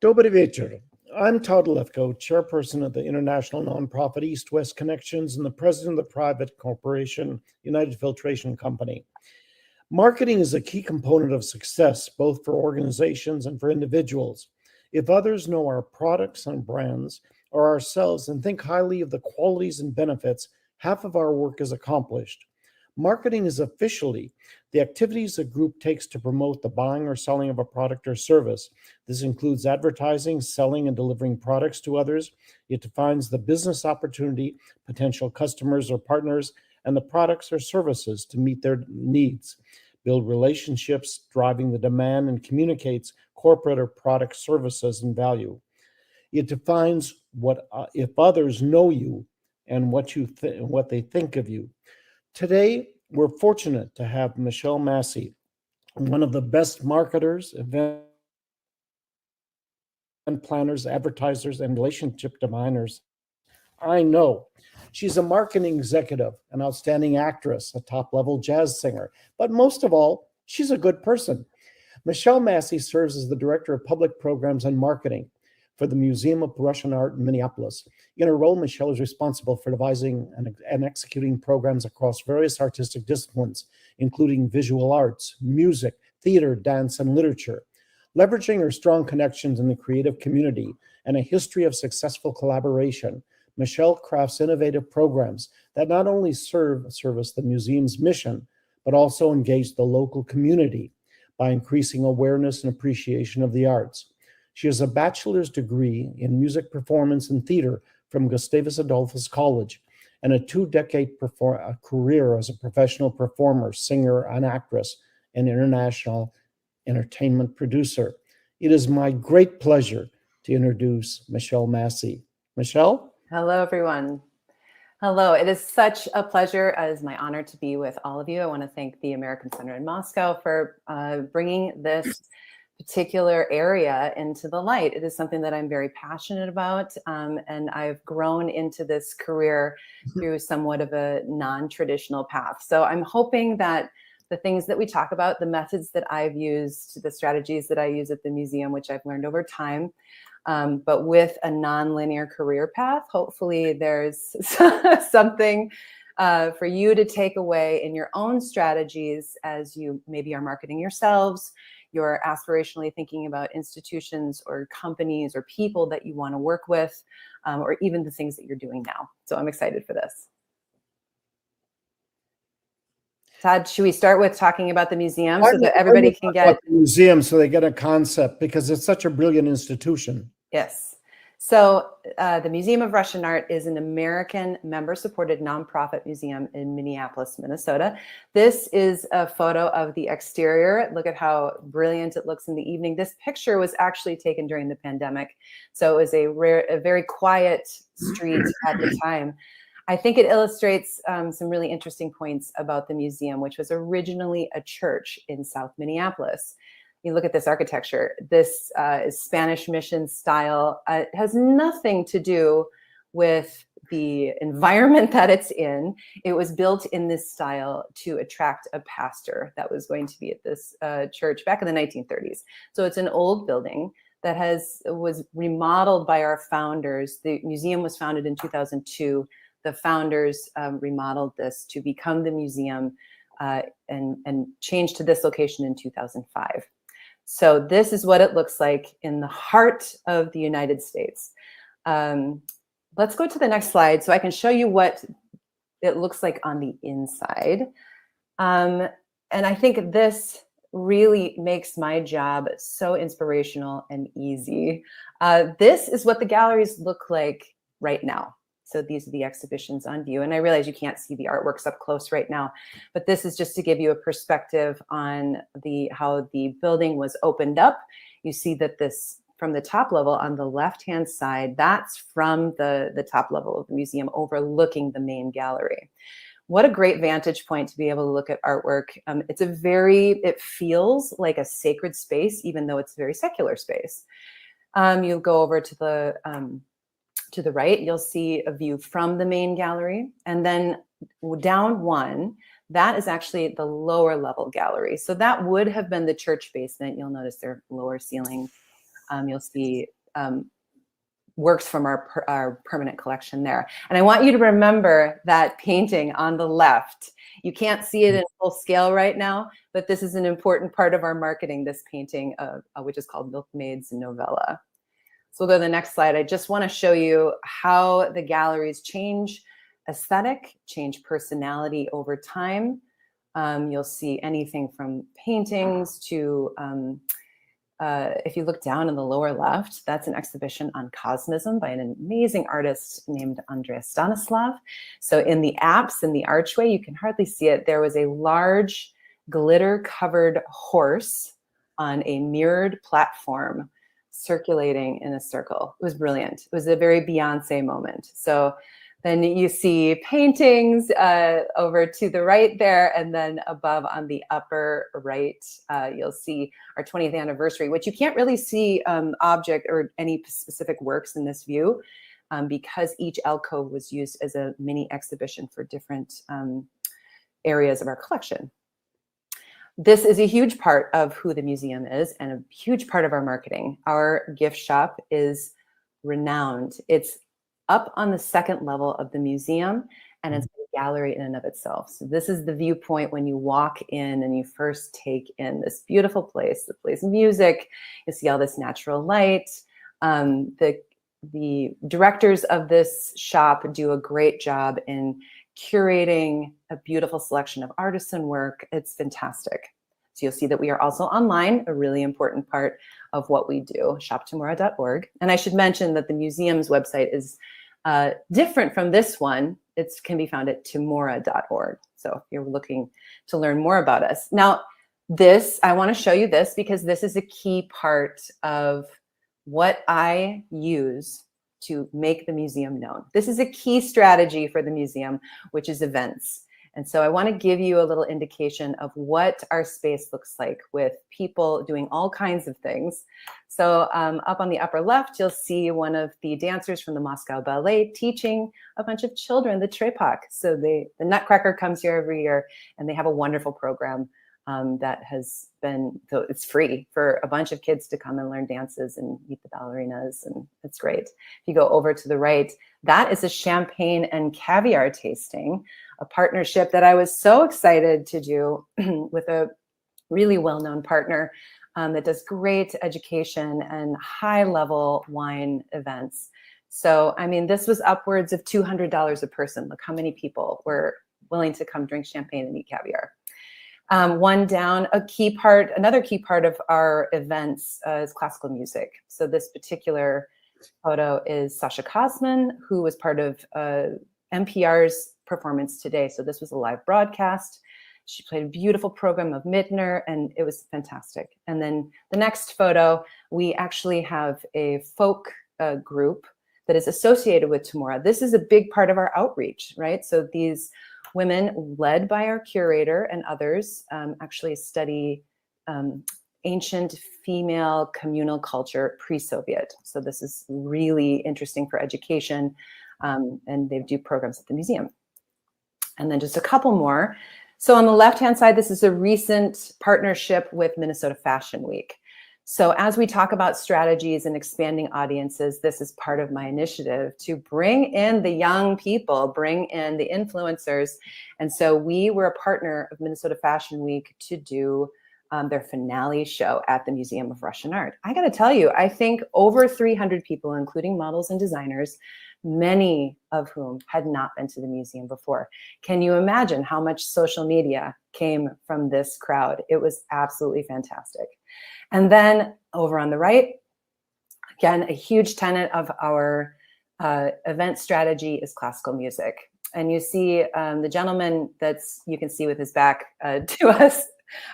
Dobry wieczór. I'm Todd Lefkoe, chairperson of the international nonprofit East-West Connections and the president of the private corporation United Filtration Company. Marketing is a key component of success, both for organizations and for individuals. If others know our products and brands or ourselves and think highly of the qualities and benefits, half of our work is accomplished. Marketing is officially the activities a group takes to promote the buying or selling of a product or service. This includes advertising, selling, and delivering products to others. It defines the business opportunity, potential customers or partners, and the products or services to meet their needs. Build relationships, driving the demand, and communicates corporate or product services and value. It defines what if others know you and what they think of you. Today, we're fortunate to have Michelle Massey, one of the best marketers, event planners, advertisers, and relationship designers I know. She's a marketing executive, an outstanding actress, a top-level jazz singer, but most of all, she's a good person. Michelle Massey serves as the Director of Public Programs and Marketing for the Museum of Russian Art in Minneapolis. In her role, Michelle is responsible for devising and executing programs across various artistic disciplines, including visual arts, music, theater, dance, and literature. Leveraging her strong connections in the creative community and a history of successful collaboration, Michelle crafts innovative programs that not only service the museum's mission, but also engage the local community by increasing awareness and appreciation of the arts. She has a bachelor's degree in music performance and theater from Gustavus Adolphus College and a 2-decade career as a professional performer, singer, and actress, and international entertainment producer. It is my great pleasure to introduce Michelle Massey. Michelle? Hello, everyone. Hello. It is such a pleasure. It is my honor to be with all of you. I want to thank the American Center in Moscow for bringing this particular area into the light. It is something that I'm very passionate about, and I've grown into this career through somewhat of a non-traditional path. So I'm hoping that the things that we talk about, the methods that I've used, the strategies that I use at the museum, which I've learned over time, but with a non-linear career path, hopefully there's something for you to take away in your own strategies as you maybe are marketing yourselves, you're aspirationally thinking about institutions or companies or people that you want to work with, or even the things that you're doing now. So I'm excited for this. Todd, should we start with talking about the museum so that everybody can get the museum so they get a concept, because it's such a brilliant institution. Yes. So the Museum of Russian Art is an American member-supported nonprofit museum in Minneapolis, Minnesota. This is a photo of the exterior. Look at how brilliant it looks in the evening. This picture was actually taken during the pandemic, so it was a very quiet street at the time. I think it illustrates some really interesting points about the museum, which was originally a church in South Minneapolis. You look at this architecture. This is Spanish mission style. It has nothing to do with the environment that it's in. It was built in this style to attract a pastor that was going to be at this church back in the 1930s. So it's an old building that was remodeled by our founders. The museum was founded in 2002. The founders remodeled this to become the museum and changed to this location in 2005. So this is what it looks like in the heart of the United States. Let's go to the next slide so I can show you what it looks like on the inside. And I think this really makes my job so inspirational and easy. This is what the galleries look like right now. So these are the exhibitions on view. And I realize you can't see the artworks up close right now, but this is just to give you a perspective on how the building was opened up. You see that this, from the top level on the left-hand side, that's from the top level of the museum overlooking the main gallery. What a great vantage point to be able to look at artwork. It feels like a sacred space, even though it's a very secular space. You'll go over to the right, you'll see a view from the main gallery, and then down one, that is actually the lower level gallery. So that would have been the church basement. You'll notice their lower ceiling You'll see works from our permanent collection there. And I want you to remember that painting on the left. You can't see it in full scale right now, but this is an important part of our marketing, this painting, which is called Milkmaid's Novella. So we'll go to the next slide. I just want to show you how the galleries change aesthetic, change personality over time. You'll see anything from paintings to if you look down in the lower left, that's an exhibition on cosmism by an amazing artist named Andrea Stanislav. So in the apse, in the archway, you can hardly see it, there was a large glitter-covered horse on a mirrored platform circulating in a circle. It was brilliant. It was a very Beyonce moment. So then you see paintings over to the right there, and then above on the upper right, you'll see our 20th anniversary, which you can't really see object or any specific works in this view because each alcove was used as a mini exhibition for different areas of our collection. This is a huge part of who the museum is and a huge part of our marketing. Our gift shop is renowned. It's up on the second level of the museum, and it's a gallery in and of itself. So this is the viewpoint when you walk in and you first take in this beautiful place that plays music. You see all this natural light. The directors of this shop do a great job in curating a beautiful selection of artisan work. It's fantastic. So you'll see that we are also online, a really important part of what we do, shoptomorra.org. And I should mention that the museum's website is different from this one. It can be found at TMORA.org. So if you're looking to learn more about us. Now, I want to show you this because this is a key part of what I use to make the museum known. This is a key strategy for the museum, which is events. And so I want to give you a little indication of what our space looks like with people doing all kinds of things. So up on the upper left, you'll see one of the dancers from the Moscow Ballet teaching a bunch of children the trepak. So the Nutcracker comes here every year, and they have a wonderful program that has been, so it's free for a bunch of kids to come and learn dances and meet the ballerinas, and it's great. If you go over to the right, that is a champagne and caviar tasting, a partnership that I was so excited to do with a really well-known partner that does great education and high-level wine events. So, I mean, this was upwards of $200 a person. Look how many people were willing to come drink champagne and eat caviar. One down, another key part of our events is classical music. So this particular photo is Sasha Kosman, who was part of NPR's Performance Today. So this was a live broadcast. She played a beautiful program of Mittner, and it was fantastic. And then the next photo, we actually have a folk group that is associated with TMORA. This is a big part of our outreach, right? So these women, led by our curator and others, actually study ancient female communal culture pre-Soviet. So this is really interesting for education, and they do programs at the museum. And then just a couple more. So on the left-hand side, this is a recent partnership with Minnesota Fashion Week. So as we talk about strategies and expanding audiences, this is part of my initiative to bring in the young people, bring in the influencers. And so we were a partner of Minnesota Fashion Week to do their finale show at the Museum of Russian Art. I got to tell you, I think over 300 people, including models and designers, many of whom had not been to the museum before. Can you imagine how much social media came from this crowd? It was absolutely fantastic. And then over on the right, again, a huge tenet of our event strategy is classical music. And you see the gentleman you can see with his back to us.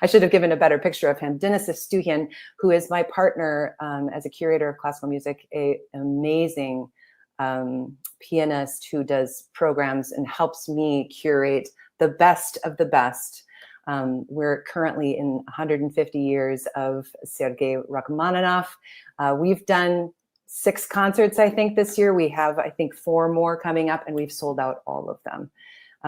I should have given a better picture of him, Denis Stuhian, who is my partner as a curator of classical music, an amazing pianist who does programs and helps me curate the best of the best. We're currently in 150 years of Sergei Rachmaninoff. We've done 6 concerts, I think, this year. We have, I think, 4 more coming up, and we've sold out all of them.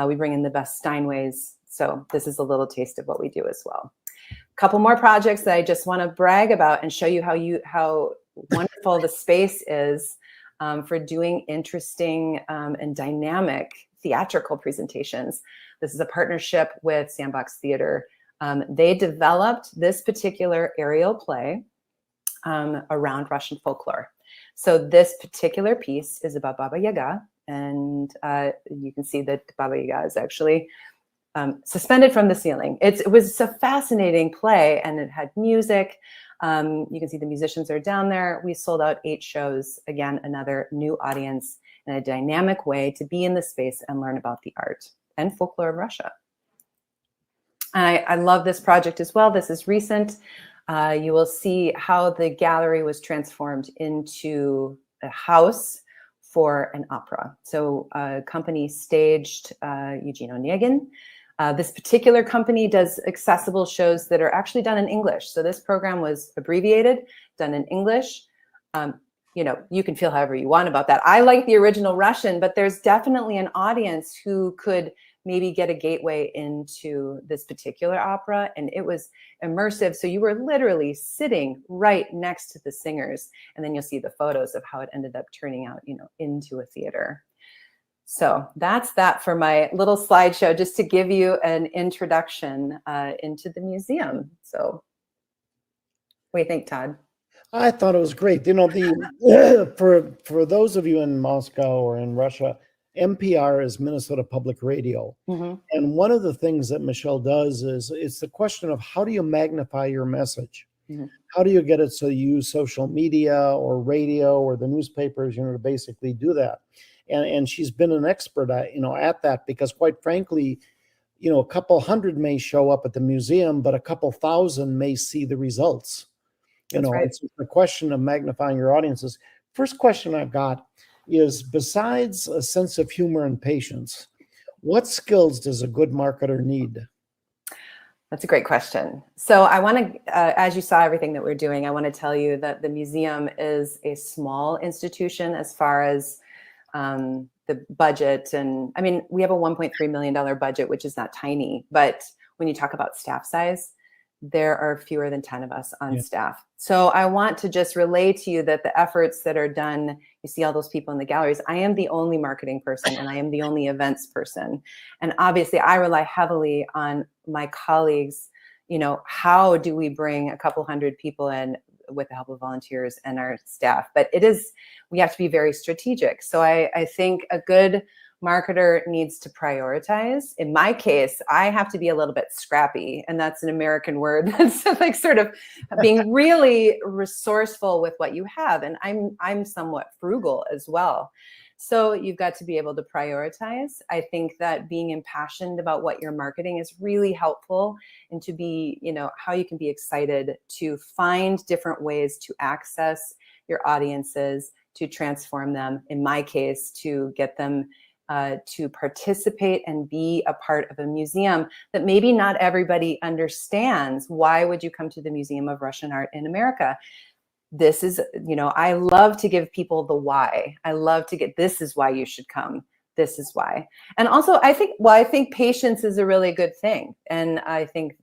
We bring in the best Steinways. So this is a little taste of what we do as well. A couple more projects that I just want to brag about and show you how wonderful the space is for doing interesting and dynamic theatrical presentations. This is a partnership with Sandbox Theater. They developed this particular aerial play around Russian folklore. So this particular piece is about Baba Yaga, and you can see that Baba Yaga is actually suspended from the ceiling. It was a fascinating play, and it had music. You can see the musicians are down there. We sold out 8 shows. Again, another new audience in a dynamic way to be in the space and learn about the art and folklore of Russia. I love this project as well. This is recent. You will see how the gallery was transformed into a house for an opera. So a company staged Eugene Onegin. This particular company does accessible shows that are actually done in English. So this program was abbreviated, done in English. You know, you can feel however you want about that. I like the original Russian, but there's definitely an audience who could maybe get a gateway into this particular opera, and it was immersive. So you were literally sitting right next to the singers, and then you'll see the photos of how it ended up turning out, you know, into a theater. So that's that for my little slideshow, just to give you an introduction into the museum. So what do you think, Todd? I thought it was great. You know, for those of you in Moscow or in Russia, NPR is Minnesota Public Radio. Mm-hmm. And one of the things that Michelle does is it's the question of how do you magnify your message? Mm-hmm. How do you get it so you use social media or radio or the newspapers, you know, to basically do that? And she's been an expert at, you know, at that, because quite frankly, you know, a couple hundred may show up at the museum, but a couple thousand may see the results. You know, right. It's a question of magnifying your audiences. First question I've got is, besides a sense of humor and patience, what skills does a good marketer need? That's a great question. So I want to, as you saw everything that we're doing, I want to tell you that the museum is a small institution as far as the budget. And I mean, we have a $1.3 million budget, which is not tiny, but when you talk about staff size, there are fewer than 10 of us on staff. So I want to just relay to you that the efforts that are done, you see all those people in the galleries, I am the only marketing person and I am the only events person. And obviously I rely heavily on my colleagues. You know, how do we bring a couple hundred people in with the help of volunteers and our staff? But we have to be very strategic. So I think a good marketer needs to prioritize. In my case, I have to be a little bit scrappy, and that's an American word. That's like sort of being really resourceful with what you have. And I'm somewhat frugal as well. So you've got to be able to prioritize. I think that being impassioned about what you're marketing is really helpful, and to be, you know, how you can be excited to find different ways to access your audiences, to transform them. In my case, to get them to participate and be a part of a museum that maybe not everybody understands. Why would you come to the Museum of Russian Art in America? This is, you know, I love to give people the why. I love to get, this is why you should come. This is why. And also I think patience is a really good thing. And I think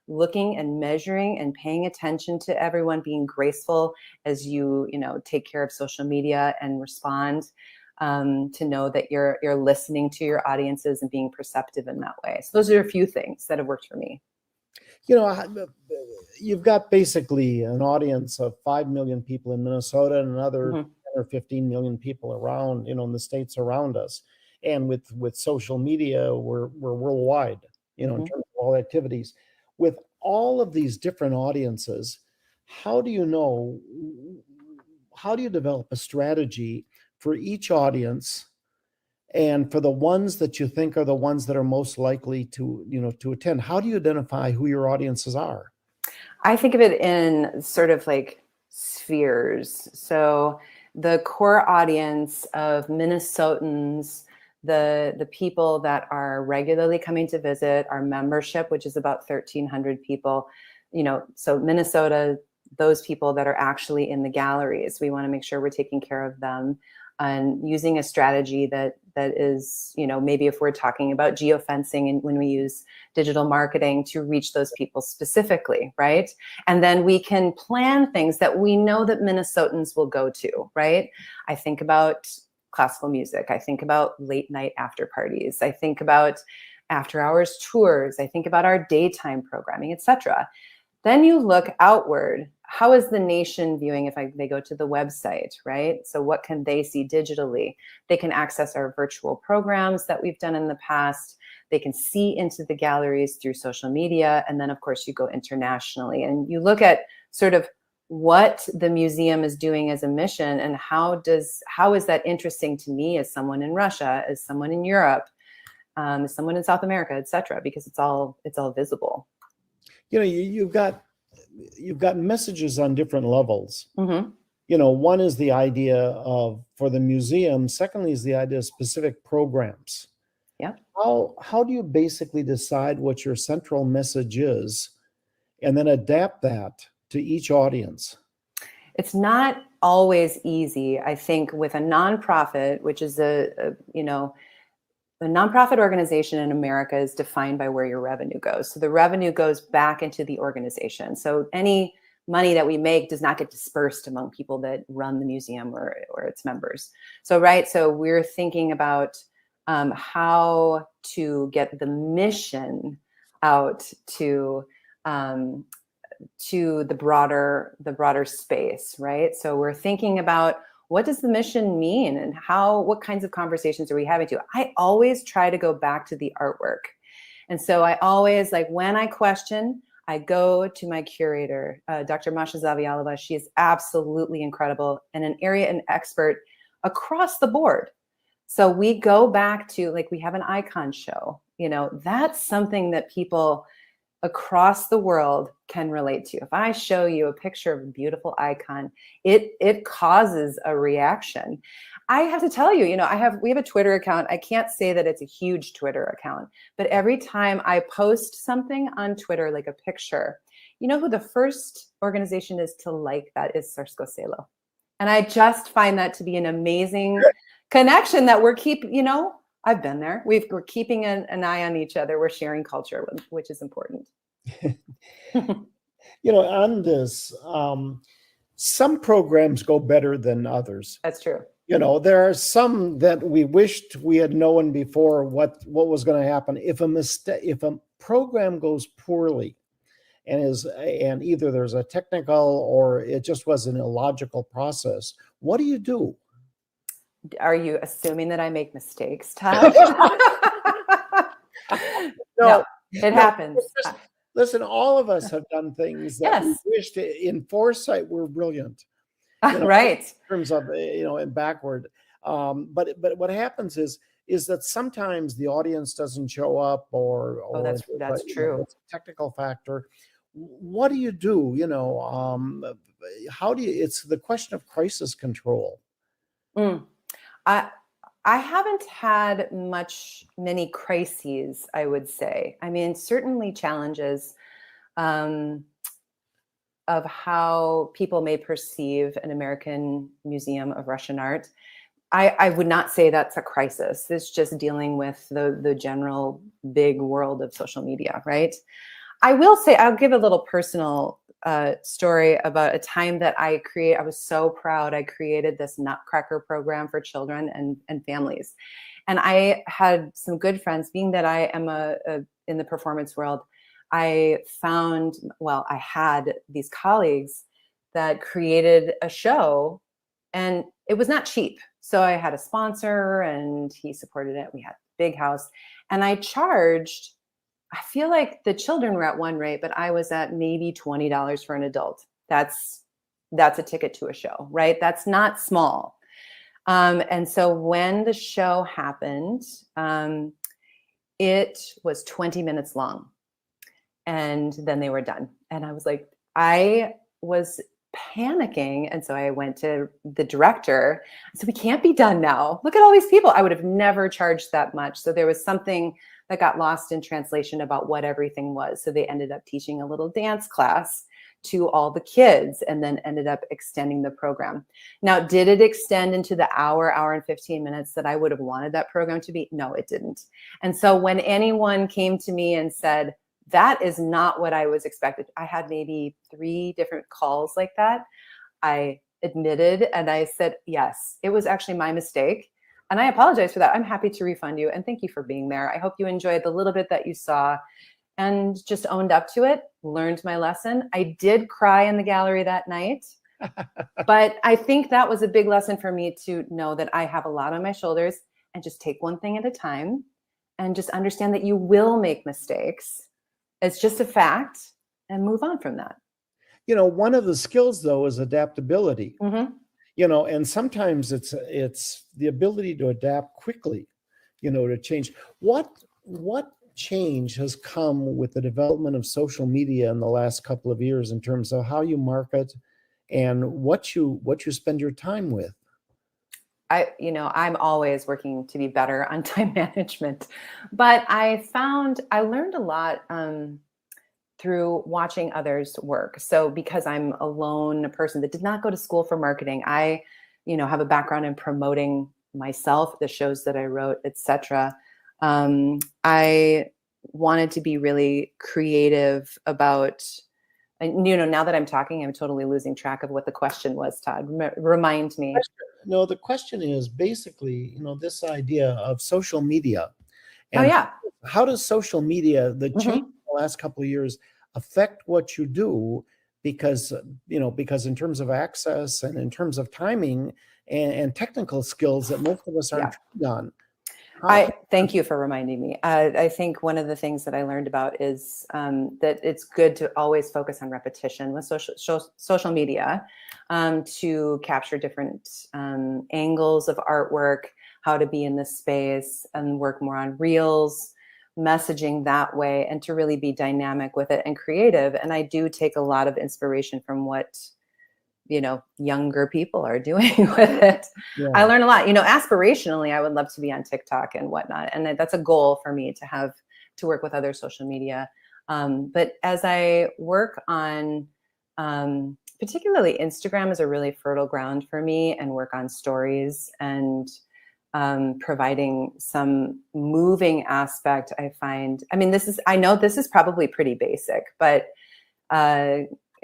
looking and measuring and paying attention to everyone, being graceful as you take care of social media and respond, to know that you're listening to your audiences and being perceptive in that way. So those are a few things that have worked for me. You know, you've got basically an audience of 5 million people in Minnesota and another 10 or 15 million people around, in the states around us. And with social media, we're worldwide, in terms of all activities. With all of these different audiences, how do you develop a strategy for each audience, and for the ones that you think are the ones that are most likely to attend? How do you identify who your audiences are? I think of it in sort of like spheres. So the core audience of Minnesotans, the people that are regularly coming to visit, our membership, which is about 1,300 people, so Minnesota, those people that are actually in the galleries. We want to make sure we're taking care of them and using a strategy that is, maybe if we're talking about geofencing and when we use digital marketing to reach those people specifically, right? And then we can plan things that we know that Minnesotans will go to, right? I think about classical music. I think about late night after parties. I think about after hours tours. I think about our daytime programming, etc. Then you look outward. How is the nation viewing if they go to the website, right? So what can they see digitally? They can access our virtual programs that we've done in the past. They can see into the galleries through social media. And then, of course, you go internationally and you look at sort of what the museum is doing as a mission and how is that interesting to me as someone in Russia, as someone in Europe, as someone in South America, et cetera, because it's all visible. You've got messages on different levels. Mm-hmm. One is the idea of, for the museum. Secondly is the idea of specific programs. Yeah. How do you basically decide what your central message is and then adapt that to each audience? It's not always easy. I think with a nonprofit, which is a nonprofit organization in America is defined by where your revenue goes. So the revenue goes back into the organization. So any money that we make does not get dispersed among people that run the museum or its members. So we're thinking about how to get the mission out to the broader space, right? So we're thinking about, what does the mission mean and what kinds of conversations are we having to? I always try to go back to the artwork. And so I always, when I question, I go to my curator, Dr. Masha Zavialova. She is absolutely incredible and an expert across the board. So we go back to, we have an icon show, that's something that people across the world can relate to. If I show you a picture of a beautiful icon, it causes a reaction. I have to tell you, we have a Twitter account. I can't say that it's a huge Twitter account, but every time I post something on Twitter, like a picture, who the first organization is to like that is Sarsko Selo. And I just find that to be an amazing connection that we're I've been there. We're keeping an eye on each other. We're sharing culture, which is important. On this, some programs go better than others. That's true. There are some that we wished we had known before what was going to happen. If a program goes poorly and either there's a technical or it just was an illogical process, what do you do? Are you assuming that I make mistakes, Todd? No, it happens. Listen, all of us have done things that we wished in foresight were brilliant. Right. In terms of, and backward. But what happens is that sometimes the audience doesn't show up or that's true. It's a technical factor. What do you do? How do you, it's the question of crisis control. I haven't had many crises, I would say. I mean, certainly challenges of how people may perceive an American Museum of Russian Art. I would not say that's a crisis. It's just dealing with the general big world of social media, right? I will say, I'll give a little personal story about a time that I was so proud. I created this Nutcracker program for children and families. And I had some good friends, being that I am in the performance world. I had these colleagues that created a show, and it was not cheap. So I had a sponsor and he supported it. We had a big house, and I charged, I feel like the children were at one rate, but I was at maybe $20 for an adult. That's a ticket to a show, right? That's not small. And so when the show happened, it was 20 minutes long, and then they were done. And I was panicking. And so I went to the director. I said, we can't be done now. Look at all these people. I would have never charged that much. So there was something that got lost in translation about what everything was. So they ended up teaching a little dance class to all the kids, and then ended up extending the program. Now, did it extend into the hour and 15 minutes that I would have wanted that program to be? No, it didn't. And so when anyone came to me and said, that is not what I was expected, I had maybe 3 different calls like that. I admitted and I said, yes, it was actually my mistake. And I apologize for that. I'm happy to refund you. And thank you for being there. I hope you enjoyed the little bit that you saw and just owned up to it, learned my lesson. I did cry in the gallery that night, but I think that was a big lesson for me to know that I have a lot on my shoulders and just take one thing at a time and just understand that you will make mistakes. It's just a fact, and move on from that. One of the skills though is adaptability. Mm-hmm. And sometimes it's the ability to adapt quickly, to change. What change has come with the development of social media in the last couple of years in terms of how you market and what you spend your time with? I'm always working to be better on time management, but I learned a lot through watching others work. So because I'm a lone person that did not go to school for marketing, I, have a background in promoting myself, the shows that I wrote, etc. I wanted to be really creative about, now that I'm talking, I'm totally losing track of what the question was, Todd. Remind me. No, the question is basically, this idea of social media. And how does social media, the change in Mm-hmm. the last couple of years, affect what you do? Because in terms of access and in terms of timing and technical skills that most of us aren't trained on. I thank you for reminding me. I think one of the things that I learned about is that it's good to always focus on repetition with social media to capture different angles of artwork, how to be in this space and work more on reels, messaging that way, and to really be dynamic with it and creative. And I do take a lot of inspiration from what younger people are doing with it. Yeah. I learn a lot. Aspirationally, I would love to be on TikTok and whatnot. And that's a goal for me to work with other social media. But as I work on, particularly Instagram is a really fertile ground for me, and work on stories and providing some moving aspect, I find. I know this is probably pretty basic, but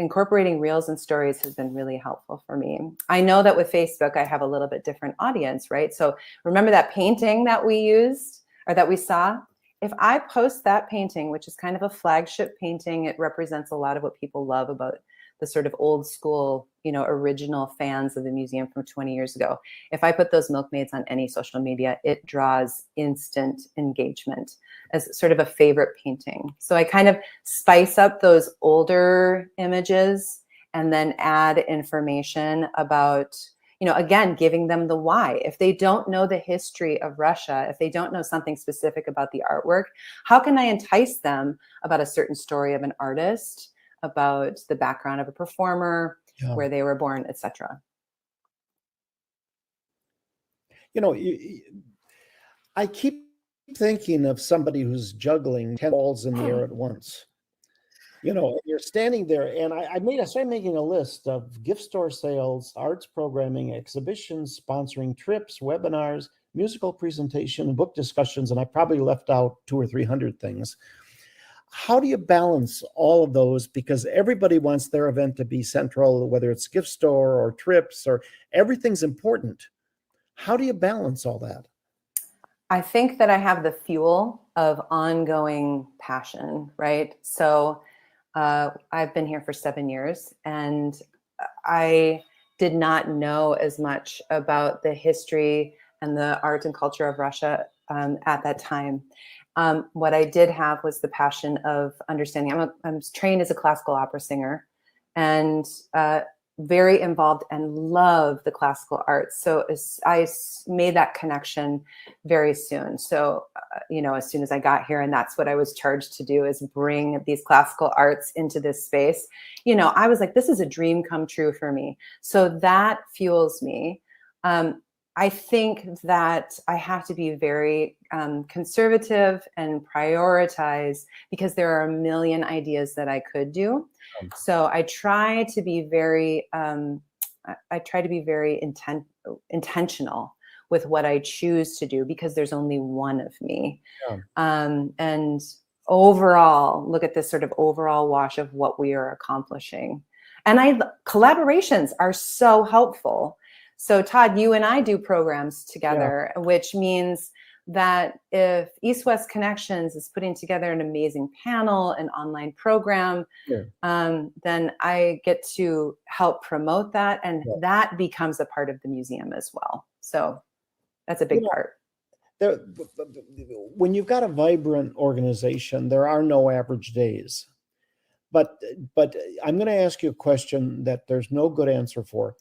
incorporating reels and stories has been really helpful for me. I know that with Facebook, I have a little bit different audience, right? So remember that painting that we used or that we saw? If I post that painting, which is kind of a flagship painting, it represents a lot of what people love about the sort of old school, original fans of the museum from 20 years ago. If I put those milkmaids on any social media, it draws instant engagement as sort of a favorite painting. So I kind of spice up those older images and then add information about, again, giving them the why. If they don't know the history of Russia, if they don't know something specific about the artwork, how can I entice them about a certain story of an artist, about the background of a performer, where they were born, etc. I keep thinking of somebody who's juggling 10 balls in the air at once. You're standing there, and I started making a list of gift store sales, arts programming, exhibitions, sponsoring trips, webinars, musical presentation, book discussions, and I probably left out 200 or 300 things. How do you balance all of those? Because everybody wants their event to be central, whether it's gift store or trips, or everything's important. How do you balance all that? I think that I have the fuel of ongoing passion, right? So I've been here for 7 years, and I did not know as much about the history and the art and culture of Russia at that time. What I did have was the passion of understanding. I'm trained as a classical opera singer, and very involved and love the classical arts. So I made that connection very soon. So, as soon as I got here, and that's what I was charged to do, is bring these classical arts into this space. I was like, this is a dream come true for me. So that fuels me. I think that I have to be very conservative and prioritize, because there are a million ideas that I could do. So I try to be very, intentional with what I choose to do, because there's only one of me. Yeah. And overall, look at this sort of overall wash of what we are accomplishing. And collaborations are so helpful. So Todd, you and I do programs together, which means that if East West Connections is putting together an amazing panel, an online program, then I get to help promote that, and that becomes a part of the museum as well. So that's a big part. When you've got a vibrant organization, there are no average days. But I'm going to ask you a question that there's no good answer for.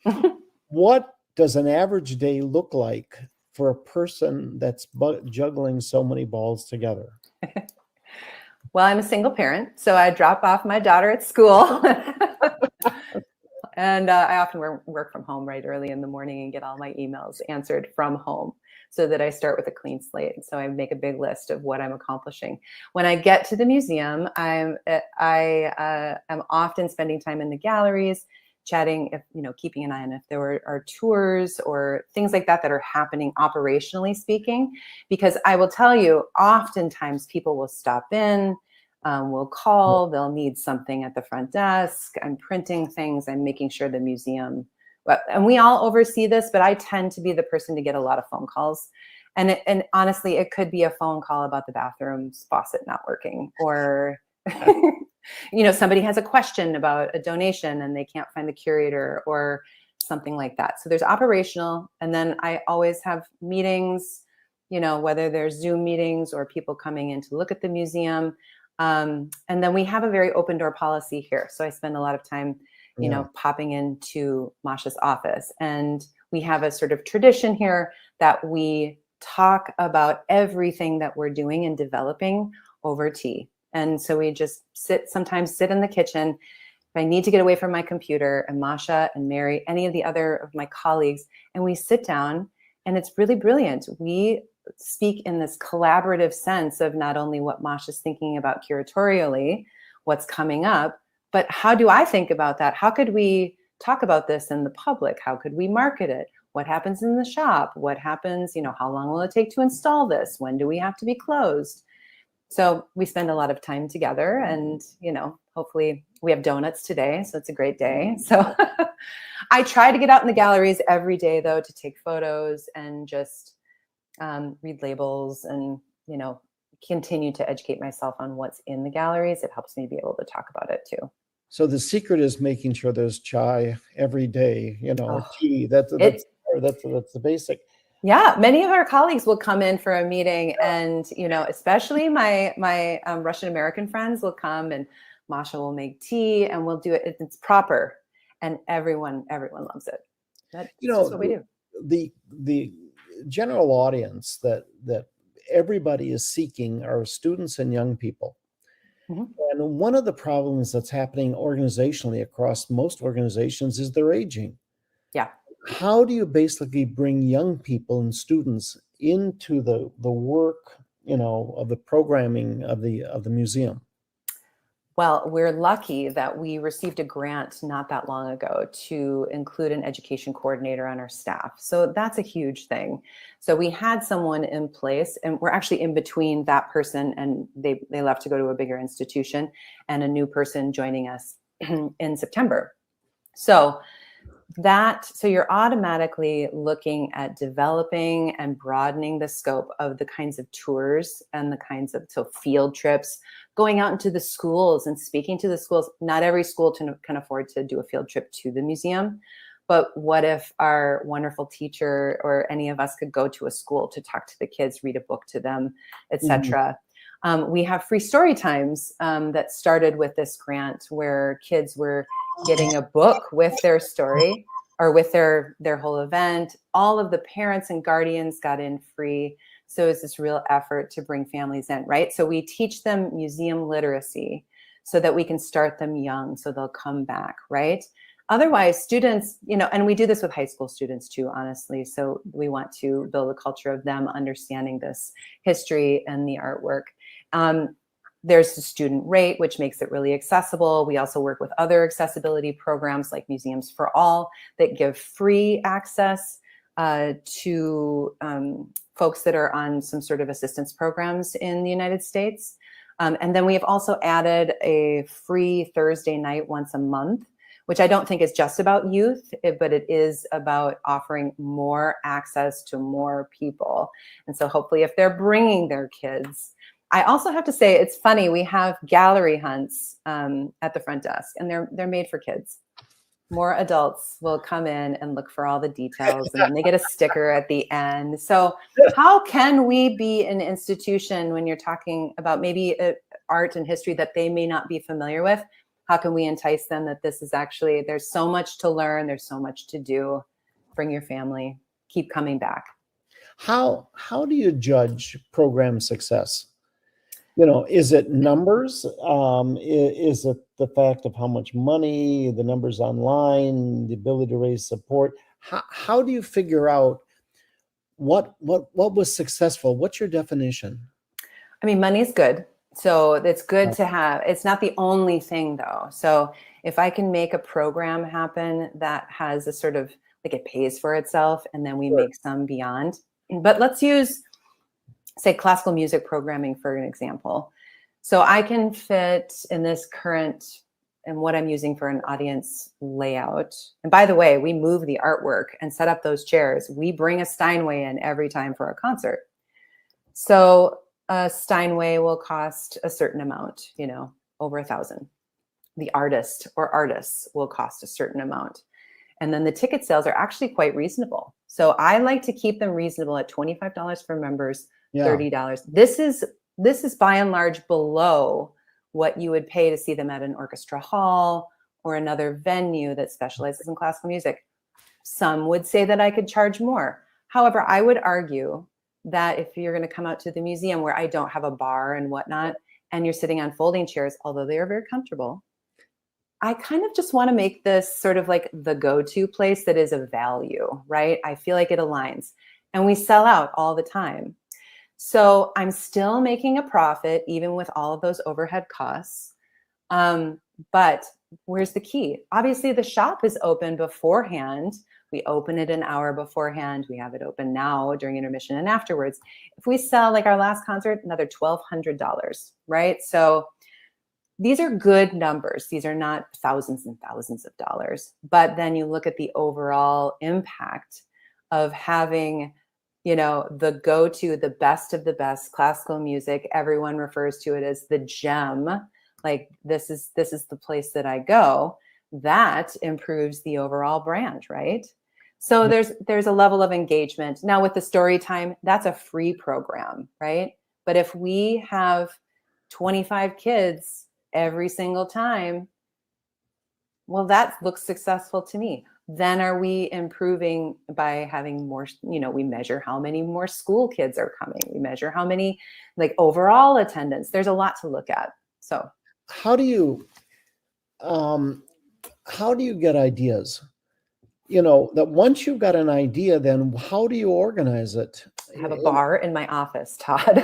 What does an average day look like for a person that's juggling so many balls together? Well, I'm a single parent, so I drop off my daughter at school. And I often work from home right early in the morning and get all my emails answered from home, so that I start with a clean slate. So I make a big list of what I'm accomplishing. When I get to the museum, I am often spending time in the galleries, chatting, keeping an eye on if there are tours or things like that are happening operationally speaking. Because I will tell you, oftentimes people will stop in, will call, they'll need something at the front desk. I'm printing things, I'm making sure the museum, and we all oversee this, but I tend to be the person to get a lot of phone calls. And honestly, it could be a phone call about the bathroom's faucet not working, or somebody has a question about a donation and they can't find the curator, or something like that. So there's operational, and then I always have meetings, whether there's Zoom meetings or people coming in to look at the museum. And then we have a very open door policy here. So I spend a lot of time, popping into Masha's office. And we have a sort of tradition here that we talk about everything that we're doing and developing over tea. And so we just sometimes sit in the kitchen. If I need to get away from my computer, and Masha and Mary, any of the other of my colleagues, and we sit down, and it's really brilliant. We speak in this collaborative sense of not only what Masha's thinking about curatorially, what's coming up, but how do I think about that? How could we talk about this in the public? How could we market it? What happens in the shop? What happens, how long will it take to install this? When do we have to be closed? So we spend a lot of time together, and, hopefully we have donuts today. So it's a great day. So I try to get out in the galleries every day, though, to take photos and just read labels and, continue to educate myself on what's in the galleries. It helps me be able to talk about it too. So the secret is making sure there's chai every day, tea. That's the basic. Yeah, many of our colleagues will come in for a meeting, and especially my Russian American friends will come, and Masha will make tea, and we'll do it. It's proper, and everyone loves it. That's just what we do. The general audience that everybody is seeking are students and young people. And one of the problems that's happening organizationally across most organizations is they're aging. Yeah. How do you basically bring young people and students into the work, of the programming of the museum? Well, we're lucky that we received a grant not that long ago to include an education coordinator on our staff. So that's a huge thing. So we had someone in place, and we're actually in between that person, and they left to go to a bigger institution, and a new person joining us in September. So you're automatically looking at developing and broadening the scope of the kinds of tours and the kinds of field trips, going out into the schools and speaking to the schools. Not every school can afford to do a field trip to the museum, but what if our wonderful teacher or any of us could go to a school to talk to the kids, read a book to them, etc. We have free story times that started with this grant, where kids were getting a book with their story or with their whole event. All of the parents and guardians got in free. So it's this real effort to bring families in, right? So we teach them museum literacy so that we can start them young, so they'll come back, right? Otherwise, students, and we do this with high school students too, honestly. So we want to build a culture of them understanding this history and the artwork. There's the student rate, which makes it really accessible. We also work with other accessibility programs like Museums for All that give free access to folks that are on some sort of assistance programs in the United States. And then we have also added a free Thursday night once a month, which I don't think is just about youth, but it is about offering more access to more people. And so hopefully if they're bringing their kids, I also have to say, it's funny, we have gallery hunts at the front desk, and they're made for kids. More adults will come in and look for all the details, and then they get a sticker at the end. So how can we be an institution when you're talking about maybe art and history that they may not be familiar with? How can we entice them that this is actually, there's so much to learn, there's so much to do. Bring your family, keep coming back. How do you judge program success? Is it numbers? Is it the fact of how much money, the numbers online, the ability to raise support? How do you figure out what was successful? What's your definition? I mean, money is good. So it's good to have. It's not the only thing though. So if I can make a program happen that has a sort of, like, it pays for itself, and then we make some beyond. But let's use, say, classical music programming for an example. So I can fit in this current, and what I'm using for an audience layout. And by the way, we move the artwork and set up those chairs. We bring a Steinway in every time for a concert. So a Steinway will cost a certain amount, over $1,000. The artist or artists will cost a certain amount. And then the ticket sales are actually quite reasonable. So I like to keep them reasonable at $25 for members, $30. This is by and large below what you would pay to see them at an orchestra hall or another venue that specializes in classical music. Some would say that I could charge more. However, I would argue that if you're going to come out to the museum where I don't have a bar and whatnot, and you're sitting on folding chairs, although they are very comfortable, I kind of just want to make this sort of like the go-to place that is of value, right? I feel like it aligns, and we sell out all the time. So I'm still making a profit even with all of those overhead costs. But where's the key? Obviously the shop is open beforehand. We open it an hour beforehand. We have it open now during intermission and afterwards. If we sell, like our last concert, another $1,200, right? So these are good numbers. These are not thousands and thousands of dollars. But then you look at the overall impact of having, the go-to, the best of the best classical music. Everyone refers to it as the gem. Like, this is the place that I go. That improves the overall brand, right? So there's a level of engagement. Now with the story time, that's a free program, right? But if we have 25 kids every single time, well, that looks successful to me. Then are we improving by having more, we measure how many more school kids are coming. We measure how many, like, overall attendance. There's a lot to look at. So how do you get ideas? That once you've got an idea, then how do you organize it? I have a bar in my office, Todd.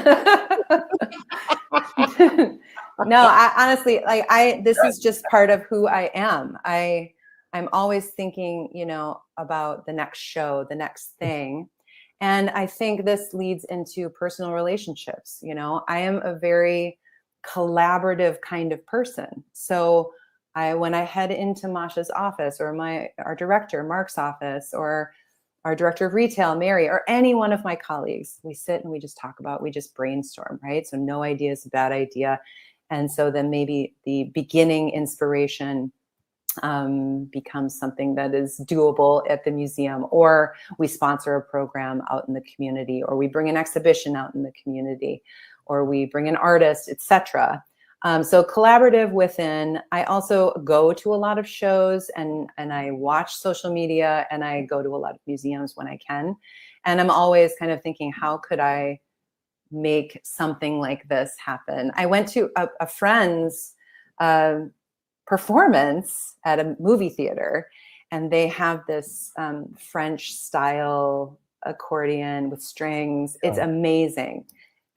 No, I honestly, this is just part of who I am. I'm always thinking, about the next show, the next thing. And I think this leads into personal relationships. I am a very collaborative kind of person. So when I head into Masha's office, or our director, Mark's office, or our director of retail, Mary, or any one of my colleagues, we sit and we just talk we just brainstorm, right? So no idea is a bad idea. And so then maybe the beginning inspiration becomes something that is doable at the museum, or we sponsor a program out in the community, or we bring an exhibition out in the community, or we bring an artist, etc. So collaborative within. I also go to a lot of shows, and I watch social media, and I go to a lot of museums when I can. And I'm always kind of thinking, how could I make something like this happen? I went to a friend's performance at a movie theater, and they have this French style accordion with strings. It's amazing.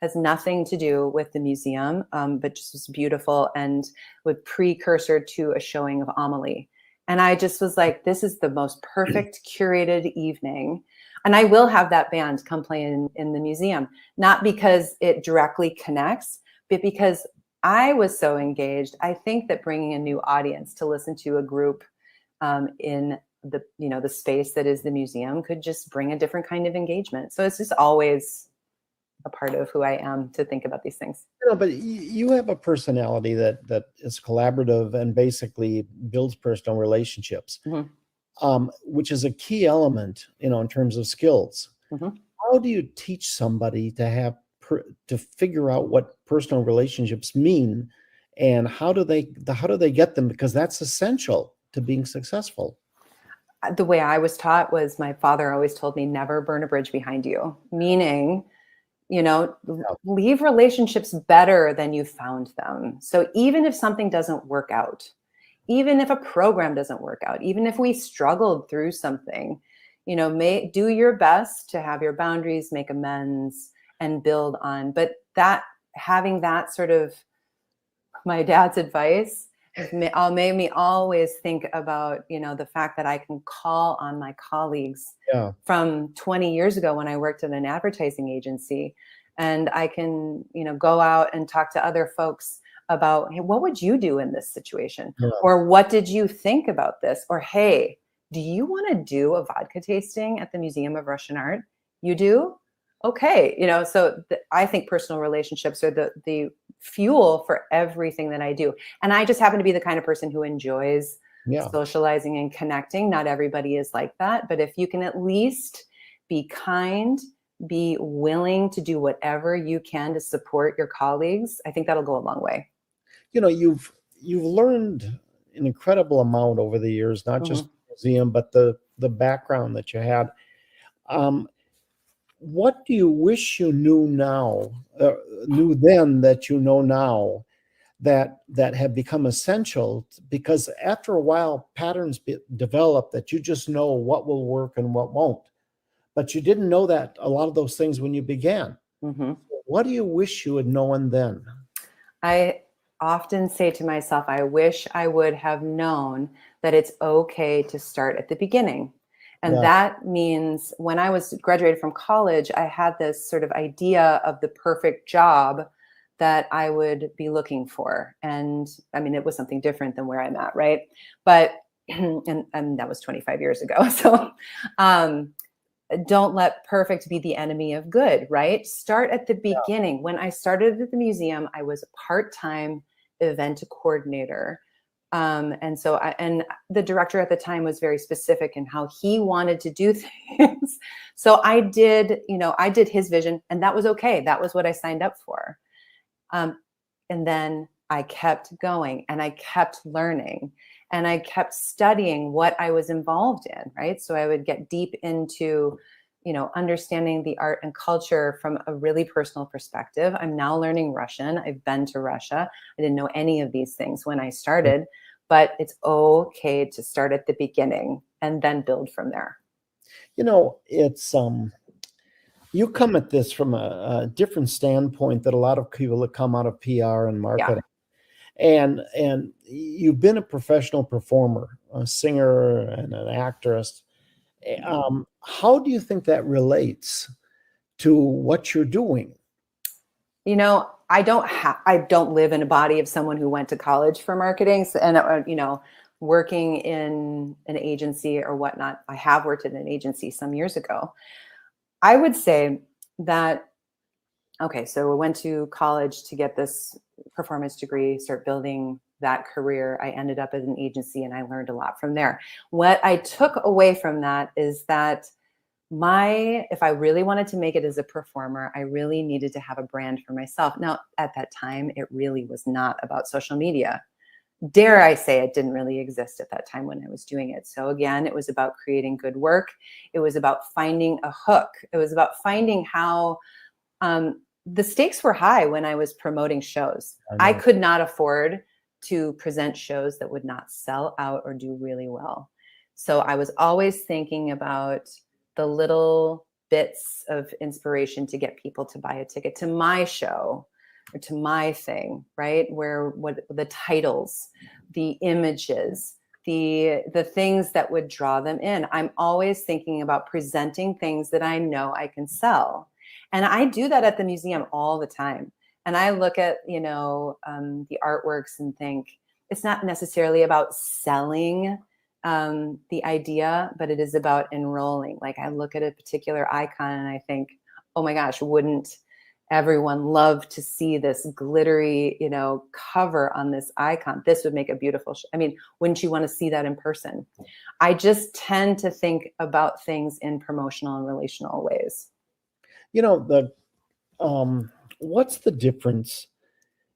Has nothing to do with the museum, but just was beautiful and with precursor to a showing of Amelie. And I just was like, this is the most perfect curated evening. And I will have that band come play in the museum, not because it directly connects, but because I was so engaged. I think that bringing a new audience to listen to a group in the, the space that is the museum could just bring a different kind of engagement. So it's just always a part of who I am to think about these things. But you have a personality that is collaborative and basically builds personal relationships, which is a key element, in terms of skills. How do you teach somebody to to figure out what personal relationships mean, and how do they get them? Because that's essential to being successful. The way I was taught was my father always told me, never burn a bridge behind you, meaning, leave relationships better than you found them. So even if something doesn't work out, even if a program doesn't work out, even if we struggled through something, do your best to have your boundaries, make amends, and build on. But having that sort of my dad's advice made me always think about, the fact that I can call on my colleagues from 20 years ago when I worked at an advertising agency. And I can, go out and talk to other folks about, hey, what would you do in this situation? Or what did you think about this? Or, hey, do you want to do a vodka tasting at the Museum of Russian Art? You do? Okay. So I think personal relationships are the fuel for everything that I do. And I just happen to be the kind of person who enjoys socializing and connecting. Not everybody is like that, but if you can at least be kind, be willing to do whatever you can to support your colleagues, I think that'll go a long way. You've learned an incredible amount over the years, not just the museum, but the background that you had. What do you wish you knew then that you know now that have become essential? Because after a while, patterns develop that you just know what will work and what won't. But you didn't know that a lot of those things when you began. What do you wish you had known then? I often say to myself, I wish I would have known that it's okay to start at the beginning. And that means when I was graduated from college, I had this sort of idea of the perfect job that I would be looking for. And I mean, it was something different than where I'm at, right? But, and that was 25 years ago. So don't let perfect be the enemy of good, right? Start at the beginning. When I started at the museum, I was a part-time event coordinator. And so and the director at the time was very specific in how he wanted to do things. So I did his vision, and that was okay. That was what I signed up for. And then I kept going, and I kept learning, and I kept studying what I was involved in, right? So I would get deep into, understanding the art and culture from a really personal perspective. I'm now learning Russian. I've been to Russia. I didn't know any of these things when I started, but it's okay to start at the beginning and then build from there. It's you come at this from a different standpoint that a lot of people that come out of PR and marketing. And you've been a professional performer, a singer and an actress. How do you think that relates to what you're doing? I don't live in a body of someone who went to college for marketing, and working in an agency or whatnot. I have worked in an agency some years ago. I would say that, okay, so I went to college to get this performance degree, start building that career. I ended up at an agency, and I learned a lot from there. What I took away from that is that if I really wanted to make it as a performer, I really needed to have a brand for myself. Now, at that time, it really was not about social media. Dare I say it didn't really exist at that time when I was doing it. So again, it was about creating good work. It was about finding a hook. It was about finding how the stakes were high when I was promoting shows. I could not afford to present shows that would not sell out or do really well. So I was always thinking about the little bits of inspiration to get people to buy a ticket to my show or to my thing, right? Where what the titles, the images, the things that would draw them in. I'm always thinking about presenting things that I know I can sell. And I do that at the museum all the time. And I look at, the artworks and think it's not necessarily about selling the idea, but it is about enrolling. Like I look at a particular icon and I think, oh my gosh, wouldn't everyone love to see this glittery, cover on this icon? This would make a beautiful I mean, wouldn't you want to see that in person? I just tend to think about things in promotional and relational ways. What's the difference?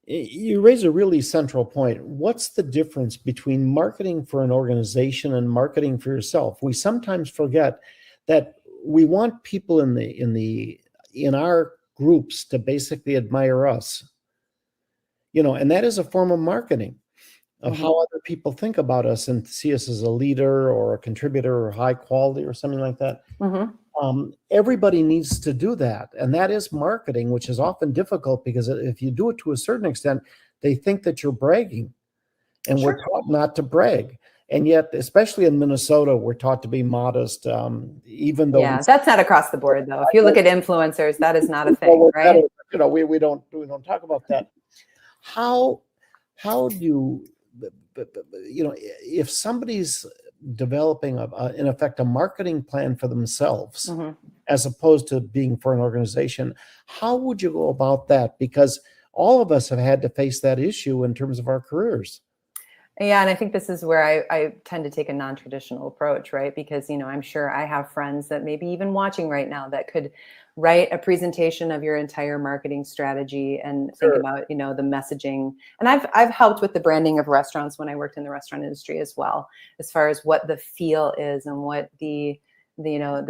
You raise a really central point. What's the difference between marketing for an organization and marketing for yourself? We sometimes forget that we want people in our groups to basically admire us, and that is a form of marketing of how other people think about us and see us as a leader or a contributor or high quality or something like that. Everybody needs to do that. And that is marketing, which is often difficult because if you do it to a certain extent, they think that you're bragging. And Sure. We're taught not to brag. And yet, especially in Minnesota, we're taught to be modest, even though. Yeah, that's not across the board, though. If you look at influencers, that is not a thing, right? We don't talk about that. How do you, if somebody's developing in effect a marketing plan for themselves as opposed to being for an organization, how would you go about that? Because all of us have had to face that issue in terms of our careers. Yeah, and I think this is where I tend to take a non-traditional approach, right? Because, I'm sure I have friends that maybe even watching right now that could write a presentation of your entire marketing strategy and think about, the messaging. And I've helped with the branding of restaurants when I worked in the restaurant industry as well, as far as what the feel is and what the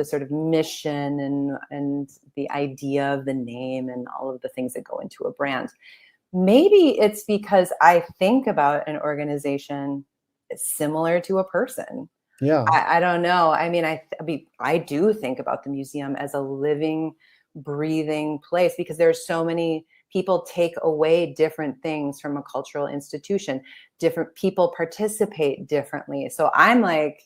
sort of mission and the idea of the name and all of the things that go into a brand. Maybe it's because I think about an organization similar to a person. Yeah. I don't know. I mean, I do think about the museum as a living, breathing place because there's so many people take away different things from a cultural institution. Different people participate differently. So I'm like,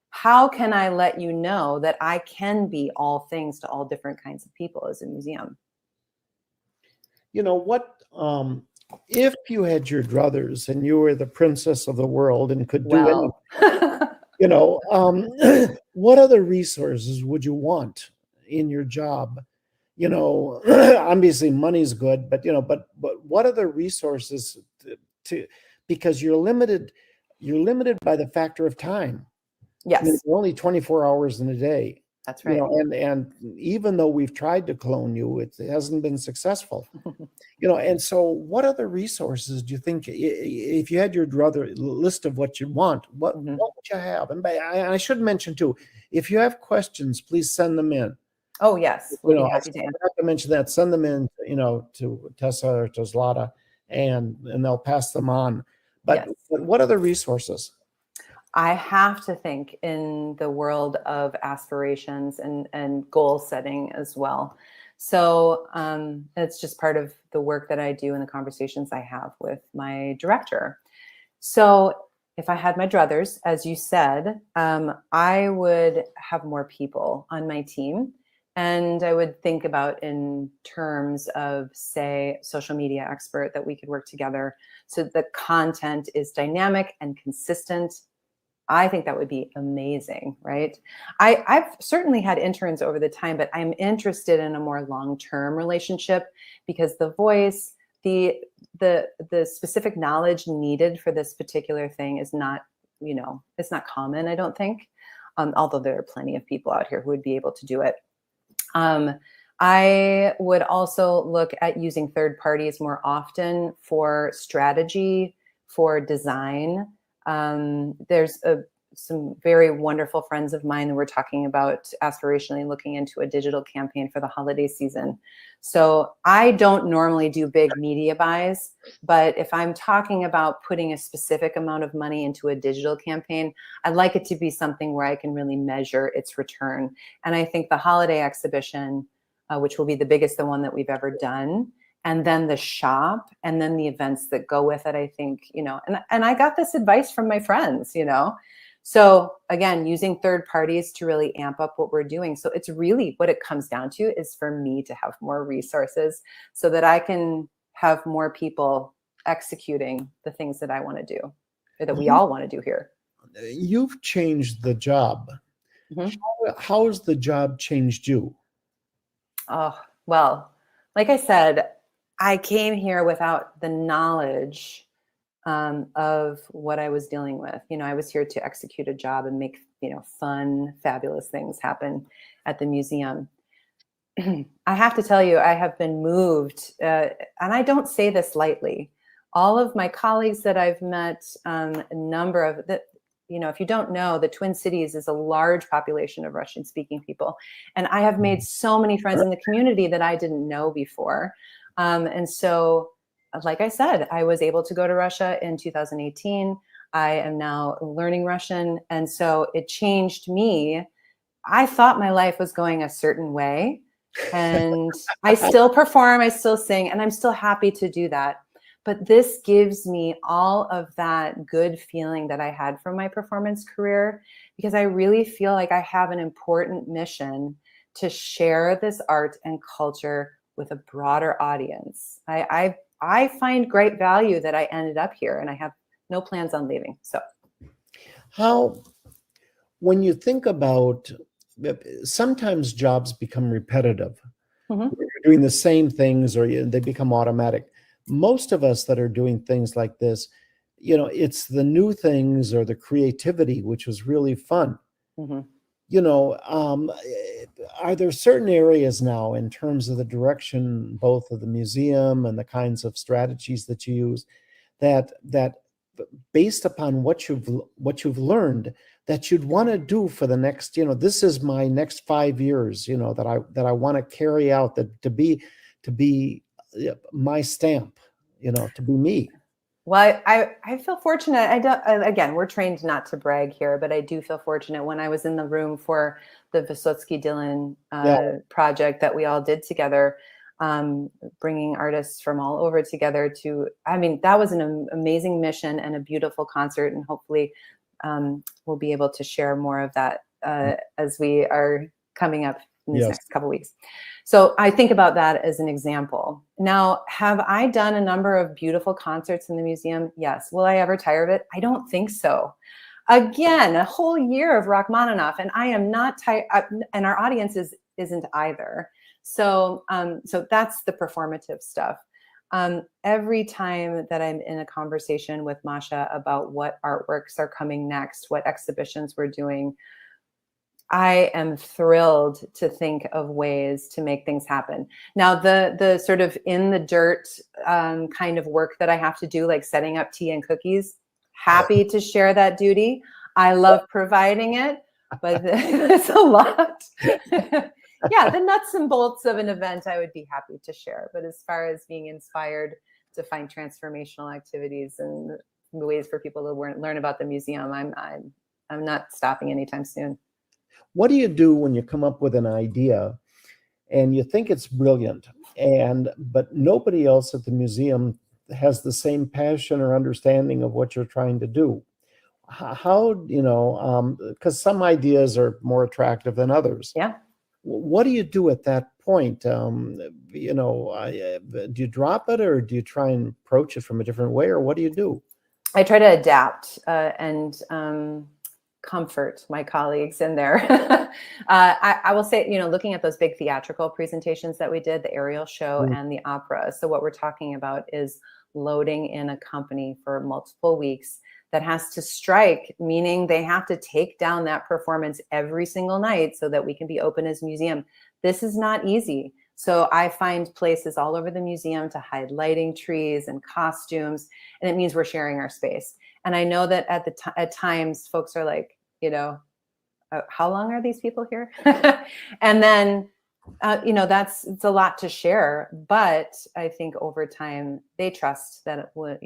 how can I let you know that I can be all things to all different kinds of people as a museum? If you had your druthers and you were the princess of the world and could do anything, what other resources would you want in your job? Obviously money's good, but what other resources because you're limited by the factor of time. Yes. There are only 24 hours in a day. That's right. And even though we've tried to clone you, it hasn't been successful. And so what other resources do you think, if you had your druther list of what you want, what would you have? And I should mention too, if you have questions, please send them in. Oh, yes. We'll be happy I have to mention that. Send them in, to Tessa or to Zlata, and they'll pass them on. But what other resources? I have to think in the world of aspirations and goal setting as well. So it's just part of the work that I do and the conversations I have with my director. So if I had my druthers, as you said, I would have more people on my team. And I would think about in terms of, say, social media expert that we could work together so the content is dynamic and consistent. I think that would be amazing, right? I've certainly had interns over the time, but I'm interested in a more long-term relationship because the voice, the specific knowledge needed for this particular thing is not, it's not common, I don't think, although there are plenty of people out here who would be able to do it. I would also look at using third parties more often for strategy, for design. There's some very wonderful friends of mine, and we're talking about aspirationally looking into a digital campaign for the holiday season. So I don't normally do big media buys, but if I'm talking about putting a specific amount of money into a digital campaign, I'd like it to be something where I can really measure its return. And I think the holiday exhibition, which will be the biggest, the one that we've ever done, and then the shop, and then the events that go with it, I think, and I got this advice from my friends, So again, using third parties to really amp up what we're doing. So it's really what it comes down to is for me to have more resources so that I can have more people executing the things that I want to do, or that we all want to do here. You've changed the job. Mm-hmm. How has the job changed you? Oh, well, like I said, I came here without the knowledge of what I was dealing with. I was here to execute a job and make, fun, fabulous things happen at the museum. I have to tell you, I have been moved, and I don't say this lightly. All of my colleagues that I've met, a number of the, if you don't know, the Twin Cities is a large population of Russian-speaking people, and I have made so many friends in the community that I didn't know before, and so. Like I said, I was able to go to Russia in 2018. I am now learning Russian. And so it changed me. I thought my life was going a certain way. And I still perform, I still sing, and I'm still happy to do that. But this gives me all of that good feeling that I had from my performance career, because I really feel like I have an important mission to share this art and culture with a broader audience. I find great value that I ended up here, and I have no plans on leaving. So when you think about, sometimes jobs become repetitive. Mm-hmm. You're doing the same things, or they become automatic. Most of us that are doing things like this, it's the new things or the creativity, which was really fun. Mm-hmm. Are there certain areas now in terms of the direction, both of the museum and the kinds of strategies that you use, that based upon what you've learned, that you'd want to do for the next, this is my next 5 years, that I want to carry out, that to be my stamp, to be me? Well, I feel fortunate. Again, we're trained not to brag here, but I do feel fortunate. When I was in the room for the Vysotsky Dylan project that we all did together, bringing artists from all over together that was an amazing mission and a beautiful concert. And hopefully we'll be able to share more of that as we are coming up in these next couple of weeks. So I think about that as an example. Now, have I done a number of beautiful concerts in the museum? Yes. Will I ever tire of it? I don't think so. Again, a whole year of Rachmaninoff, and I am not tired, and our audience isn't either. So, so that's the performative stuff. Every time that I'm in a conversation with Masha about what artworks are coming next, what exhibitions we're doing, I am thrilled to think of ways to make things happen. Now, the sort of in the dirt kind of work that I have to do, like setting up tea and cookies, happy to share that duty. I love providing it, but it's a lot. Yeah, the nuts and bolts of an event, I would be happy to share. But as far as being inspired to find transformational activities and ways for people to learn about the museum, I'm not stopping anytime soon. What do you do when you come up with an idea and you think it's brilliant, but nobody else at the museum has the same passion or understanding of what you're trying to do? How, because some ideas are more attractive than others. Yeah. What do you do at that point? Do you drop it, or do you try and approach it from a different way, or what do you do? I try to adapt and comfort my colleagues in there. I will say, looking at those big theatrical presentations that we did, the aerial show and the opera. So what we're talking about is loading in a company for multiple weeks that has to strike, meaning they have to take down that performance every single night so that we can be open as a museum. This is not easy. So I find places all over the museum to hide lighting, trees, and costumes, and it means we're sharing our space. And I know that at times folks are like, how long are these people here? And then, it's a lot to share, but I think over time they trust that it will,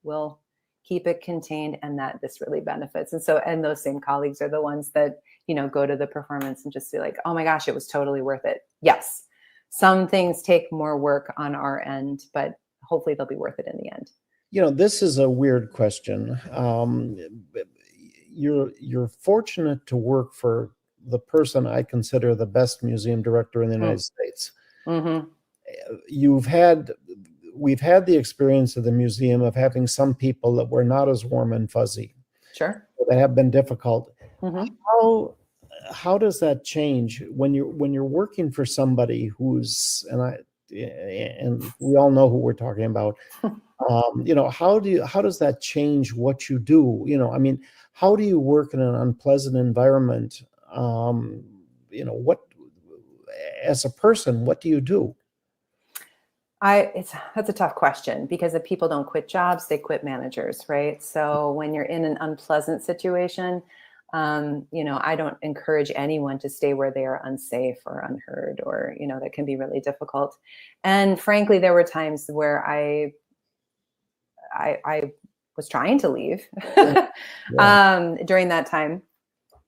we'll keep it contained and that this really benefits. And those same colleagues are the ones that, go to the performance and just say like, oh my gosh, it was totally worth it. Yes. Some things take more work on our end, but hopefully they'll be worth it in the end. This is a weird question. You're fortunate to work for the person I consider the best museum director in the United States. Mm-hmm. We've had the experience of the museum of having some people that were not as warm and fuzzy. Sure. That have been difficult. Mm-hmm. How does that change when you're working for somebody who's, and we all know who we're talking about. How does that change what you do? I mean, how do you work in an unpleasant environment? What, as a person, what do you do? That's a tough question, because if people don't quit jobs, they quit managers, right? So when you're in an unpleasant situation, I don't encourage anyone to stay where they are unsafe or unheard, or, that can be really difficult. And frankly, there were times where I was trying to leave during that time.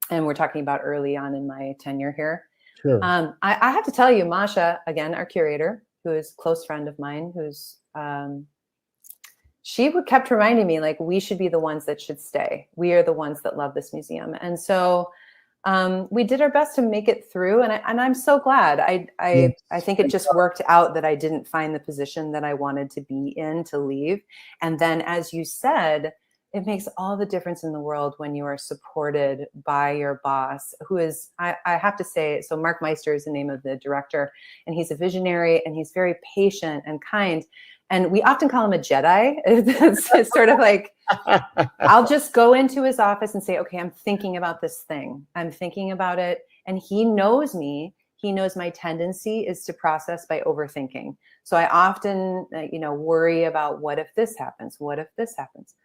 And we're talking about early on in my tenure here. Sure. I have to tell you, Masha, again, our curator, who is a close friend of mine, she kept reminding me, like, we should be the ones that should stay. We are the ones that love this museum. And so we did our best to make it through. And I'm so glad. I think it just worked out that I didn't find the position that I wanted to be in to leave. And then, as you said, it makes all the difference in the world when you are supported by your boss, who is, I have to say, so Mark Meister is the name of the director, and he's a visionary, and he's very patient and kind. And we often call him a Jedi. It's sort of like, I'll just go into his office and say, okay, I'm thinking about this thing. I'm thinking about it. And he knows me. He knows my tendency is to process by overthinking. So I often, worry about, what if this happens? What if this happens?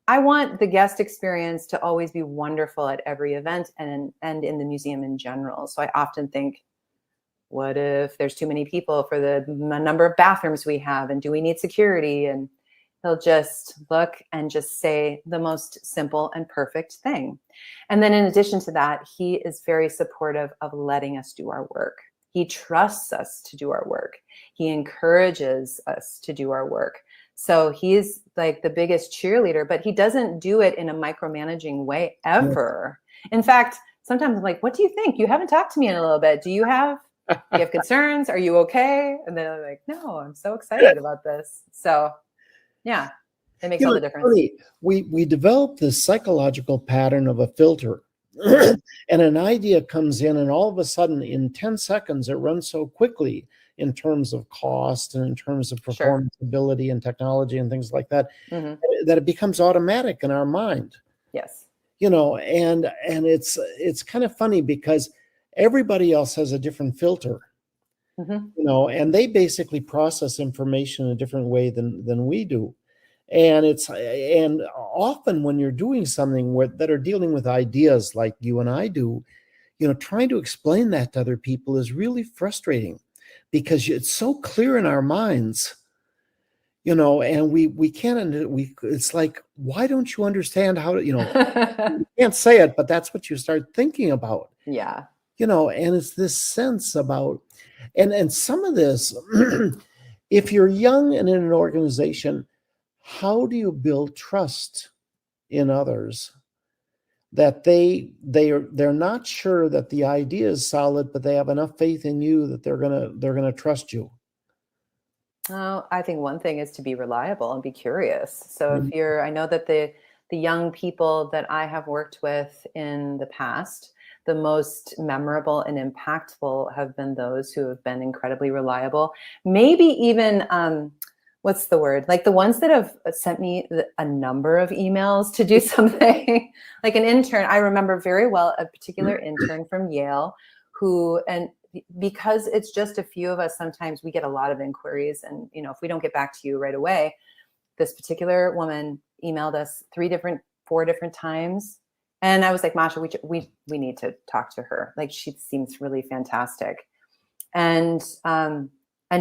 I want the guest experience to always be wonderful at every event and in the museum in general. So I often think, what if there's too many people for the number of bathrooms we have? And do we need security? And he'll just look and just say the most simple and perfect thing. And then in addition to that, he is very supportive of letting us do our work. He trusts us to do our work. He encourages us to do our work. So he's like the biggest cheerleader, but he doesn't do it in a micromanaging way ever. In fact, sometimes I'm like, what do you think? You haven't talked to me in a little bit. Do you have concerns? Are you okay? And then I'm like, no, I'm so excited about this. So yeah, it makes all the difference. Funny, we develop this psychological pattern of a filter. And an idea comes in, and all of a sudden in 10 seconds, it runs so quickly in terms of cost and in terms of performance ability and technology and things like that, that it becomes automatic in our mind. Yes. And it's kind of funny because everybody else has a different filter, and they basically process information in a different way than we do. And often when you're doing something that are dealing with ideas like you and I do, trying to explain that to other people is really frustrating, because it's so clear in our minds, and we can't, it's like, why don't you understand how to, you can't say it, but that's what you start thinking about. Yeah. And it's this sense about, and some of this, if you're young and in an organization, how do you build trust in others that they're not sure that the idea is solid, but they have enough faith in you that they're gonna trust you? Oh, I think one thing is to be reliable and be curious. So if I know that the young people that I have worked with in the past, the most memorable and impactful have been those who have been incredibly reliable. Maybe even, what's the word? Like the ones that have sent me a number of emails to do something. Like an intern, I remember very well a particular intern from Yale and because it's just a few of us, sometimes we get a lot of inquiries, and if we don't get back to you right away, this particular woman emailed us 4 different times And I was like, Masha, we need to talk to her. Like, she seems really fantastic. And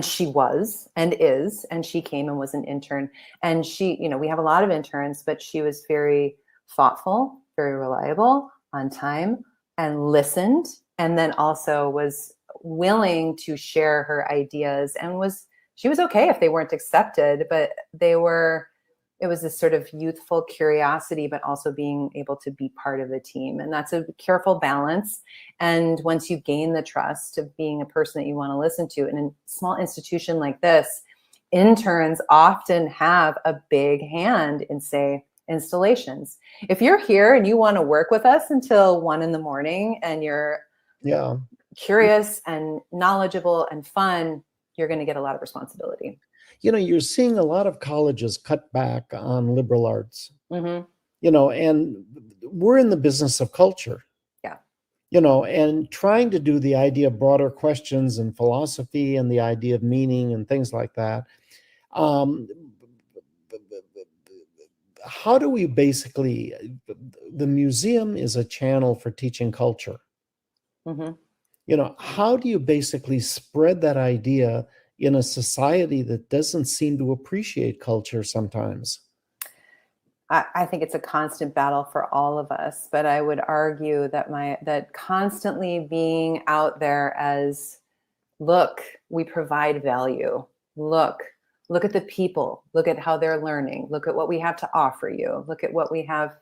she was and is, and she came and was an intern. And she, we have a lot of interns, but she was very thoughtful, very reliable, on time, and listened. And then also was willing to share her ideas, and she was okay if they weren't accepted, but it was this sort of youthful curiosity, but also being able to be part of a team. And that's a careful balance. And once you gain the trust of being a person that you want to listen to, in a small institution like this, interns often have a big hand in, say, installations. If you're here and you want to work with us until 1 a.m. and you're curious and knowledgeable and fun, you're going to get a lot of responsibility. You're seeing a lot of colleges cut back on liberal arts, and we're in the business of culture. Yeah. And trying to do the idea of broader questions and philosophy and the idea of meaning and things like that. How do we basically, the museum is a channel for teaching culture. How do you basically spread that idea in a society that doesn't seem to appreciate culture sometimes? I think it's a constant battle for all of us, but I would argue that constantly being out there as, look, we provide value. Look at the people. Look at how they're learning. Look at what we have to offer you. Look at what we have.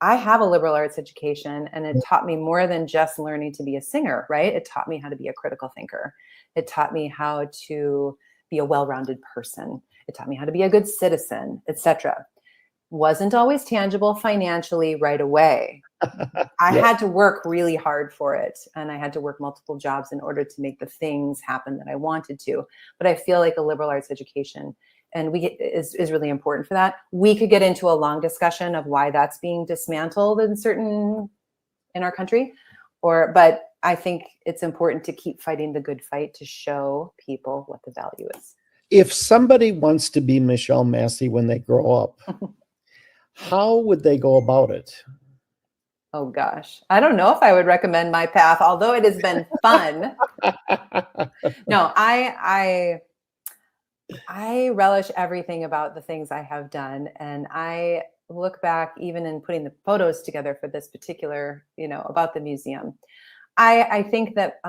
I have a liberal arts education, and it taught me more than just learning to be a singer, right? It taught me how to be a critical thinker. It taught me how to be a well-rounded person. It taught me how to be a good citizen, etc. Wasn't always tangible financially right away. I had to work really hard for it, and I had to work multiple jobs in order to make the things happen that I wanted to. But I feel like a liberal arts education is really important for that. We could get into a long discussion of why that's being dismantled in our country, but I think it's important to keep fighting the good fight to show people what the value is. If somebody wants to be Michelle Massey when they grow up, how would they go about it? Oh gosh, I don't know if I would recommend my path, although it has been fun. No, I relish everything about the things I have done, and I look back, even in putting the photos together for this particular, about the museum. I think that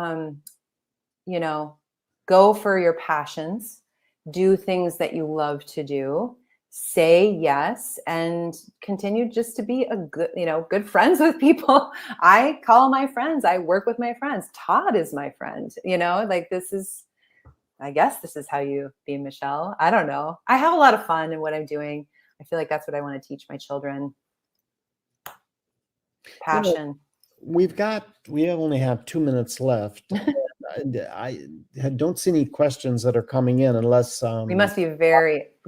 go for your passions, do things that you love to do, say yes, and continue just to be a good friends with people. I call my friends. I work with my friends. Todd is my friend. I guess this is how you be Michelle. I don't know. I have a lot of fun in what I'm doing. I feel like that's what I want to teach my children. Passion. We only have 2 minutes left. I don't see any questions that are coming in unless we must be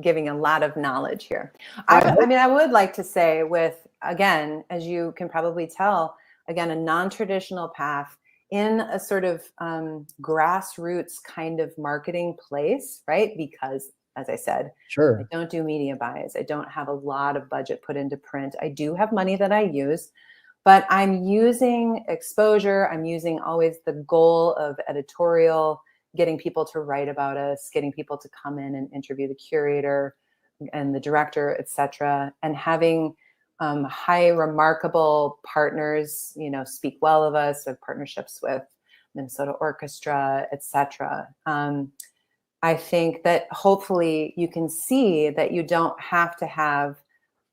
giving a lot of knowledge here. I would like to say, with, again, as you can probably tell, again, a non-traditional path in a sort of grassroots kind of marketing place, right? Because, as I said, sure, I don't do media buys. I don't have a lot of budget put into print. I do have money that I use, but I'm using exposure. I'm using always the goal of editorial, getting people to write about us, getting people to come in and interview the curator and the director, etc., and having high, remarkable partners, speak well of us, with partnerships with Minnesota Orchestra, etc. I think that hopefully you can see that you don't have to have,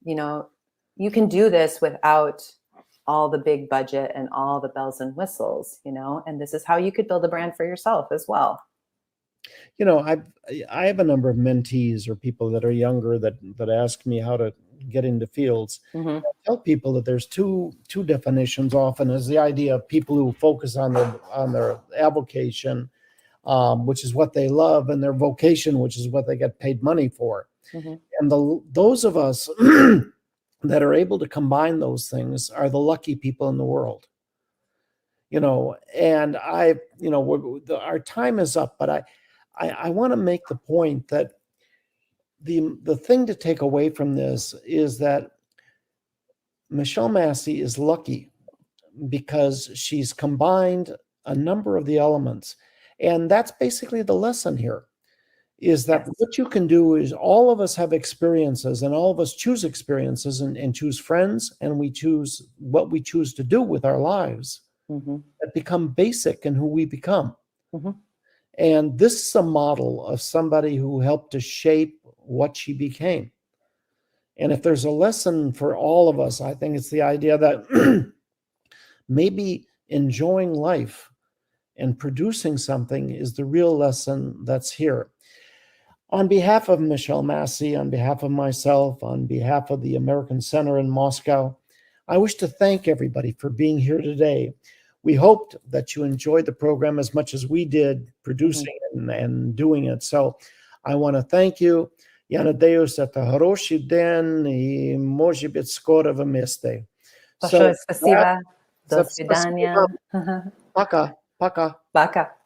you can do this without all the big budget and all the bells and whistles, and this is how you could build a brand for yourself as well. I have a number of mentees or people that are younger that ask me how to get into fields. I tell people that there's two definitions often, is the idea of people who focus on their avocation, which is what they love, and their vocation, which is what they get paid money for. And those of us that are able to combine those things are the lucky people in the world. And our time is up, but I want to make the point that the thing to take away from this is that Michelle Massey is lucky because she's combined a number of the elements. And that's basically the lesson here, is that Yes. what you can do is all of us have experiences, and all of us choose experiences and choose friends, and we choose what we choose to do with our lives that become basic in who we become. And this is a model of somebody who helped to shape what she became. And if there's a lesson for all of us, I think it's the idea that maybe enjoying life and producing something is the real lesson that's here. On behalf of Michelle Massey, on behalf of myself, on behalf of the American Center in Moscow, I wish to thank everybody for being here today. We hoped that you enjoyed the program as much as we did producing and doing it. So I want to thank you. Я надеюсь, это хороший день и, может быть, скоро вместе. Большое спасибо. До свидания. Пока. Пока. Пока.